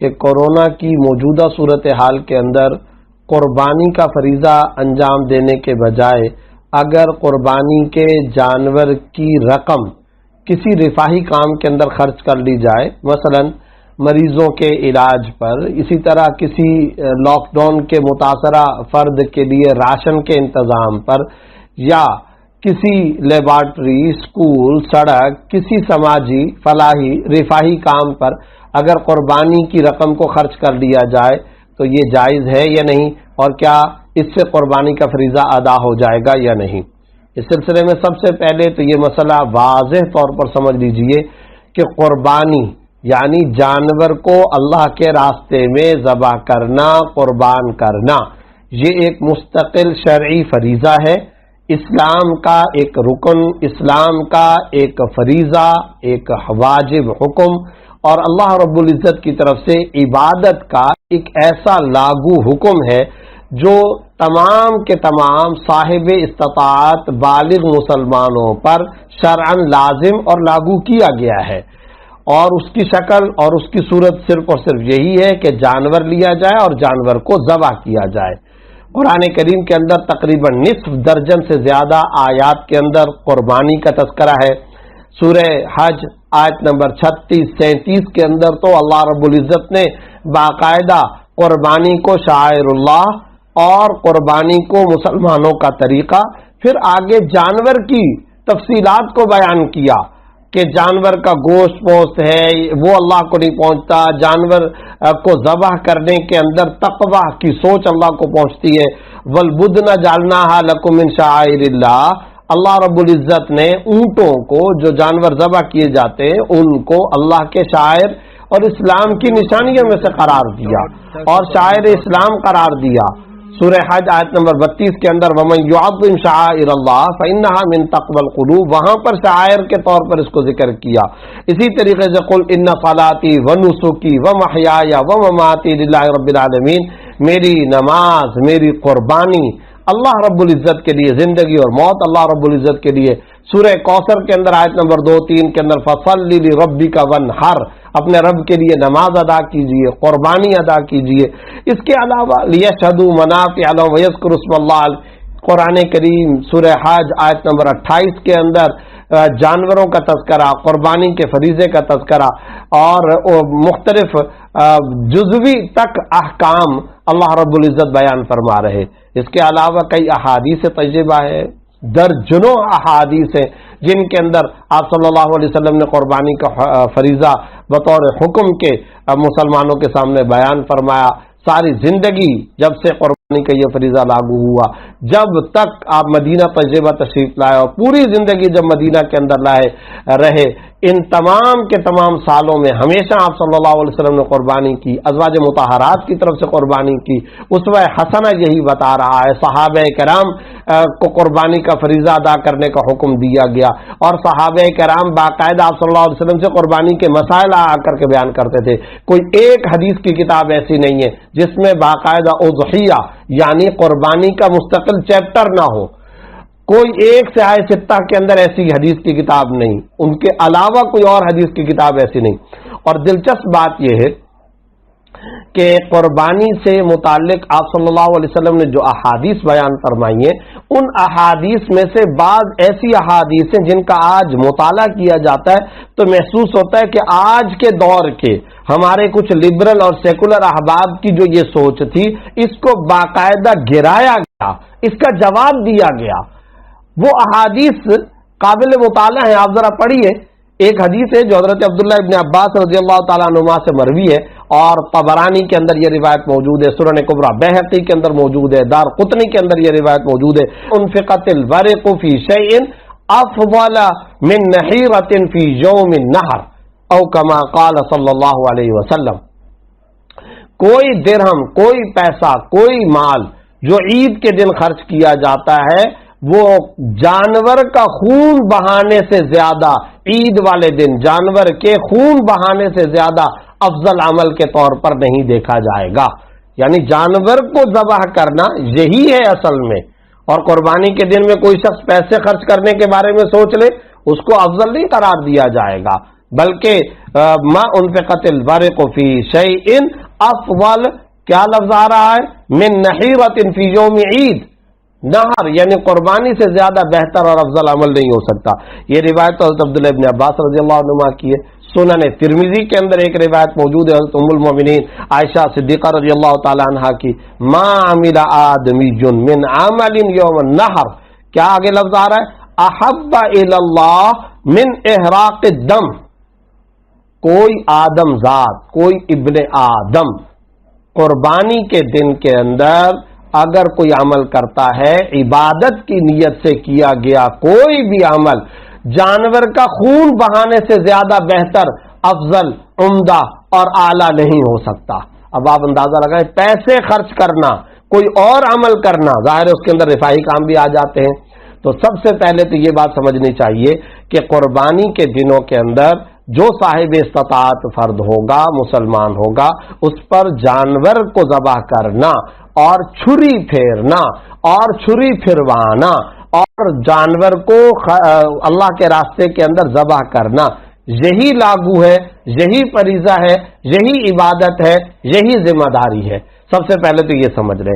کہ کورونا کی موجودہ صورتحال کے اندر قربانی کا فریضہ انجام دینے کے بجائے اگر قربانی کے جانور کی رقم کسی رفاہی کام کے اندر خرچ کر لی جائے، مثلا مریضوں کے علاج پر، اسی طرح کسی لاک ڈاؤن کے متاثرہ فرد کے لیے راشن کے انتظام پر، یا کسی لیبارٹری، اسکول، سڑک، کسی سماجی فلاحی رفاہی کام پر اگر قربانی کی رقم کو خرچ کر لیا جائے تو یہ جائز ہے یا نہیں، اور کیا اس سے قربانی کا فریضہ ادا ہو جائے گا یا نہیں؟ اس سلسلے میں سب سے پہلے تو یہ مسئلہ واضح طور پر سمجھ لیجئے کہ قربانی یعنی جانور کو اللہ کے راستے میں ذبح کرنا، قربان کرنا، یہ ایک مستقل شرعی فریضہ ہے، اسلام کا ایک رکن، اسلام کا ایک فریضہ، ایک واجب حکم، اور اللہ رب العزت کی طرف سے عبادت کا ایک ایسا لاگو حکم ہے جو تمام کے تمام صاحب استطاعت بالغ مسلمانوں پر شرعاً لازم اور لاگو کیا گیا ہے، اور اس کی شکل اور اس کی صورت صرف اور صرف یہی ہے کہ جانور لیا جائے اور جانور کو ذبح کیا جائے۔ قرآن کریم کے اندر تقریباً نصف درجن سے زیادہ آیات کے اندر قربانی کا تذکرہ ہے۔ سورہ حج آیت نمبر 36، 37 کے اندر تو اللہ رب العزت نے باقاعدہ قربانی کو شعائر اللہ اور قربانی کو مسلمانوں کا طریقہ، پھر آگے جانور کی تفصیلات کو بیان کیا کہ جانور کا گوشت پوست ہے وہ اللہ کو نہیں پہنچتا، جانور کو ذبح کرنے کے اندر تقوی کی سوچ اللہ کو پہنچتی ہے۔ وَالْبُدْنَ جَعَلْنَاهَا لَكُم مِّن شَعَائِرِ اللَّهِ، اللہ رب العزت نے اونٹوں کو، جو جانور ذبح کیے جاتے ہیں، ان کو اللہ کے شاعر اور اسلام کی نشانیوں میں سے قرار دیا اور شاعر اسلام قرار دیا۔ سورہ حج آیت نمبر 32 کے اندر وَمَن يُعَظِّمْ شَعَائِرَ اللَّهِ فَإِنَّهَا مِن تَقْوَى الْقُلُوبِ، وہاں پر شاعر کے طور پر اس کو ذکر کیا۔ اسی طریقے سے قُلْ إِنَّ صَلَاتِي وَنُسُكِي وَمَحْيَايَ وَمَمَاتِي لِلَّهِ رَبِّ الْعَالَمِينَ، میری نماز، میری قربانی اللہ رب العزت کے لیے، زندگی اور موت اللہ رب العزت کے لیے۔ سورہ کوثر کے اندر آیت نمبر 2-3 کے اندر فَصَلِّ لِرَبِّكَ وَانْحَرْ، اپنے رب کے لیے نماز ادا کیجئے، قربانی ادا کیجئے۔ اس کے علاوہ لِيَشْهَدُوا مَنَافِعَ لَهُمْ وَيَذْكُرُوا اسْمَ اللَّهِ، قرآن کریم سورہ حج آیت نمبر 28 کے اندر جانوروں کا تذکرہ، قربانی کے فریضے کا تذکرہ اور مختلف جزوی تک احکام اللہ رب العزت بیان فرما رہے۔ اس کے علاوہ کئی احادیث طیبہ ہیں، درجنوں احادیث ہیں جن کے اندر آپ صلی اللہ علیہ وسلم نے قربانی کا فریضہ بطور حکم کے مسلمانوں کے سامنے بیان فرمایا۔ ساری زندگی جب سے قربانی کا یہ فریضہ لاگو ہوا، جب تک آپ مدینہ طیبہ تشریف لائے اور پوری زندگی جب مدینہ کے اندر رہے، ان تمام کے تمام سالوں میں ہمیشہ آپ صلی اللہ علیہ وسلم نے قربانی کی، ازواج مطہرات کی طرف سے قربانی کی۔ اسوہ حسنہ یہی بتا رہا ہے، صحابہ کرام کو قربانی کا فریضہ ادا کرنے کا حکم دیا گیا، اور صحابہ کرام باقاعدہ آپ صلی اللہ علیہ وسلم سے قربانی کے مسائل آ کر کے بیان کرتے تھے۔ کوئی ایک حدیث کی کتاب ایسی نہیں ہے جس میں باقاعدہ اضحیہ یعنی قربانی کا مستقل چیپٹر نہ ہو۔ کوئی ایک سیاہ ستہ کے اندر ایسی حدیث کی کتاب نہیں، ان کے علاوہ کوئی اور حدیث کی کتاب ایسی نہیں۔ اور دلچسپ بات یہ ہے کہ قربانی سے متعلق آپ صلی اللہ علیہ وسلم نے جو احادیث بیان فرمائی ہیں، ان احادیث میں سے بعض ایسی احادیث ہیں جن کا آج مطالعہ کیا جاتا ہے تو محسوس ہوتا ہے کہ آج کے دور کے ہمارے کچھ لبرل اور سیکولر احباب کی جو یہ سوچ تھی، اس کو باقاعدہ گرایا گیا، اس کا جواب دیا گیا۔ وہ احادیث قابل مطالعہ ہیں، آپ ذرا پڑھیے۔ ایک حدیث ہے جو حضرت عبداللہ ابن عباس رضی اللہ تعالیٰ عنہما سے مروی ہے، اور طبرانی کے اندر یہ روایت موجود ہے، سنن کبریٰ بیہقی کے اندر موجود ہے، دارقطنی کے اندر یہ روایت موجود ہے۔ انفقت الورق فی شیء افضل من نحیرۃ فی یوم النحر او کما قال صلی اللہ علیہ وسلم، کوئی درہم، کوئی پیسہ، کوئی مال جو عید کے دن خرچ کیا جاتا ہے، وہ جانور کا خون بہانے سے زیادہ، عید والے دن جانور کے خون بہانے سے زیادہ افضل عمل کے طور پر نہیں دیکھا جائے گا۔ یعنی جانور کو ذبح کرنا یہی ہے اصل میں، اور قربانی کے دن میں کوئی شخص پیسے خرچ کرنے کے بارے میں سوچ لے، اس کو افضل نہیں قرار دیا جائے گا۔ بلکہ ما انفقت البرق فی شیء افضل، کیا لفظ آ رہا ہے؟ من نحیرۃ فی یوم عید، نہر یعنی قربانی سے زیادہ بہتر اور افضل عمل نہیں ہو سکتا۔ یہ روایت حضرت عبداللہ ابن عباس رضی اللہ عنہما کی ہے۔ سنن ترمذی کے اندر ایک روایت موجود ہے حضرت ام المؤمنین عائشہ صدیقہ رضی اللہ تعالی عنہا کی، ما عمل آدمی من عمل یوم النحر، کیا آگے لفظ آ رہا ہے؟ احب الی اللہ من احراق الدم، کوئی آدم ذات، کوئی ابن آدم قربانی کے دن کے اندر اگر کوئی عمل کرتا ہے، عبادت کی نیت سے کیا گیا کوئی بھی عمل جانور کا خون بہانے سے زیادہ بہتر، افضل، عمدہ اور اعلیٰ نہیں ہو سکتا۔ اب آپ اندازہ لگائیں، پیسے خرچ کرنا، کوئی اور عمل کرنا، ظاہر ہے اس کے اندر رفاہی کام بھی آ جاتے ہیں۔ تو سب سے پہلے تو یہ بات سمجھنی چاہیے کہ قربانی کے دنوں کے اندر جو صاحب استطاعت فرد ہوگا، مسلمان ہوگا، اس پر جانور کو ذبح کرنا اور چھری پھیرنا اور چھری پھروانا اور جانور کو اللہ کے راستے کے اندر ذبح کرنا، یہی لاگو ہے، یہی فریضہ ہے، یہی عبادت ہے، یہی ذمہ داری ہے۔ سب سے پہلے تو یہ سمجھ لیں۔